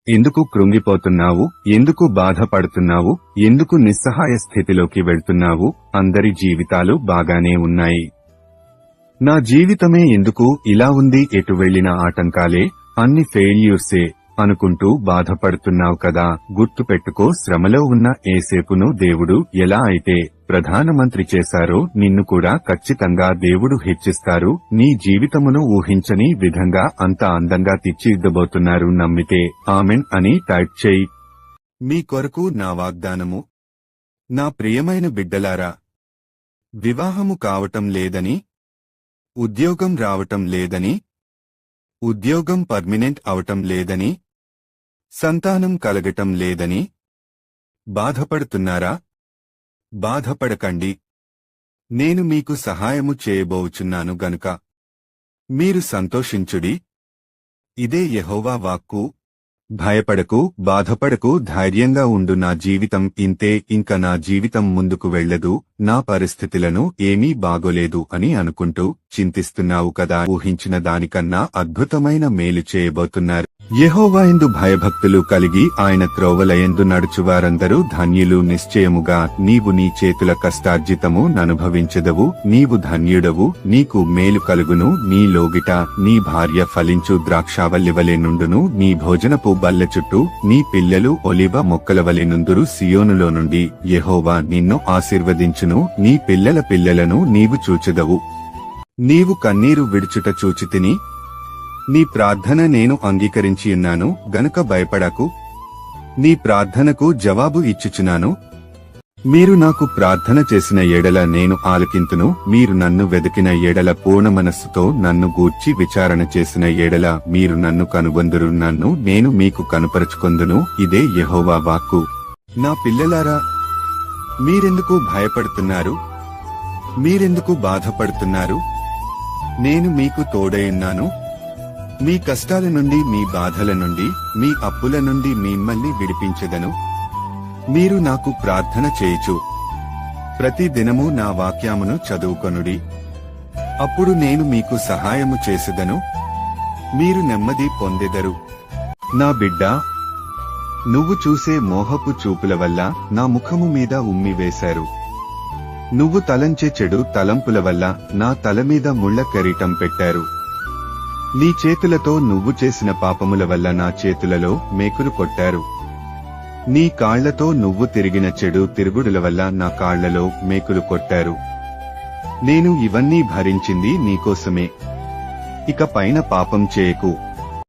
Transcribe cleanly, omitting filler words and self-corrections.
ఎందుకు కృంగిపోతున్నావు? ఎందుకు బాధపడుతున్నావు? ఎందుకు నిస్సహాయ స్థితిలోకి వెళ్తున్నావు? అందరి జీవితాలు బాగానే ఉన్నాయి. నా జీవితమే ఎందుకు ఇలా ఉంది? ఎటు వెళ్లిన ఆటంకాలే, అన్ని ఫెయిల్యూర్సే అనుకుంటూ బాధపడుతున్నావు కదా. గుర్తుపెట్టుకో, శ్రమలో ఉన్న ఏసేపును దేవుడు ఎలా అయితే ప్రధానమంత్రి చేశారో నిన్ను కూడా ఖచ్చితంగా దేవుడు హెచ్చిస్తారు. నీ జీవితమును ఊహించని విధంగా అంత అందంగా తీర్చిదిద్దబోతున్నారు. నమ్మితే ఆమెన్ అని టైప్ చేయి. మీ కొరకు నా వాగ్దానము. నా ప్రియమైన బిడ్డలారా, వివాహము కావటం లేదని, ఉద్యోగం రావటం లేదని, ఉద్యోగం పర్మినెంట్ అవటం లేదని, సంతానం కలగటం లేదని బాధపడుతున్నారా? బాధపడకండి. నేను మీకు సహాయము చేయబోచున్నాను గనుక మీరు సంతోషించుడి. ఇదే యెహోవా వాక్కు. భయపడకు, బాధపడకు, ధైర్యంగా ఉండు. నా జీవితం ఇంతే, ఇంక నా జీవితం ముందుకు వెళ్లదు, నా పరిస్థితులను ఏమీ బాగోలేదు అని అనుకుంటూ చింతిస్తున్నావు కదా. ఊహించిన దానికన్నా అద్భుతమైన మేలు చేయబోతున్నారు. యెహోవా యందు భయభక్తులు కలిగి ఆయన త్రోవలయందు నడుచువారందరూ ధన్యులు. నిశ్చయముగా నీవు నీ చేతుల కష్టార్జితము ననుభవించెదవు. నీవు ధన్యుడవు, నీకు మేలు కలుగును. నీ లోగిట నీ భార్య ఫలించు ద్రాక్షావల్లివలె నుండును. నీ భోజనపు బల్ల చుట్టూ నీ పిల్లలు ఒలివ మొక్కలవలె నుందురు. సియోనులో నుండి యెహోవా నిన్ను ఆశీర్వదించును. నీ పిల్లల పిల్లలను నీవు చూచెదవు. నీవు కన్నీరు విడుచుట చూచితిని. నీ ప్రార్థన నేను అంగీకరించియున్నాను గనుక భయపడకు. నీ ప్రార్థనకు జవాబు ఇచ్చుచున్నాను. మీరు నాకు ప్రార్థన చేసిన ఎడల నేను ఆలకింతును. మీరు నన్ను వెదికిన ఎడల పూర్ణ మనస్సుతో నన్ను గూర్చి విచారణ చేసిన ఎడల మీరు నన్ను కనుగొందురు. నన్ను నేను మీకు కనుపరుచుకొందును. ఇదే యెహోవా వాక్కు. నా పిల్లలారా, మీరెందుకు భయపడుతున్నారు? మీరెందుకు బాధపడుతున్నారు? నేను మీకు తోడైయున్నాను. మీ కష్టాల నుండి, మీ బాధల నుండి, మీ అప్పుల నుండి మిమ్మల్ని విడిపించెదను. మీరు నాకు ప్రార్థన చేయుచు ప్రతి దినము నా వాక్యమును చదువుకొనుడి. అప్పుడు నేను మీకు సహాయము చేసెదను. మీరు నెమ్మది పొందెదరు. నా బిడ్డా, నువ్వు చూసే మోహపు చూపుల వల్ల నా ముఖము మీద ఉమ్మి వేశారు. నువ్వు తలంచే చెడు తలంపుల వల్ల నా తల మీద ముళ్ల కిరీటం పెట్టారు. నీ చేతులతో నువ్వు చేసిన పాపముల వల్ల నా చేతులలో మేకులు కొట్టారు. నీ కాళ్లతో నువ్వు తిరిగిన చెడు తిరుగుడుల వల్ల నా కాళ్లలో మేకులు కొట్టారు. నేను ఇవన్నీ భరించింది నీకోసమే. ఇక పైన పాపం చేయకు.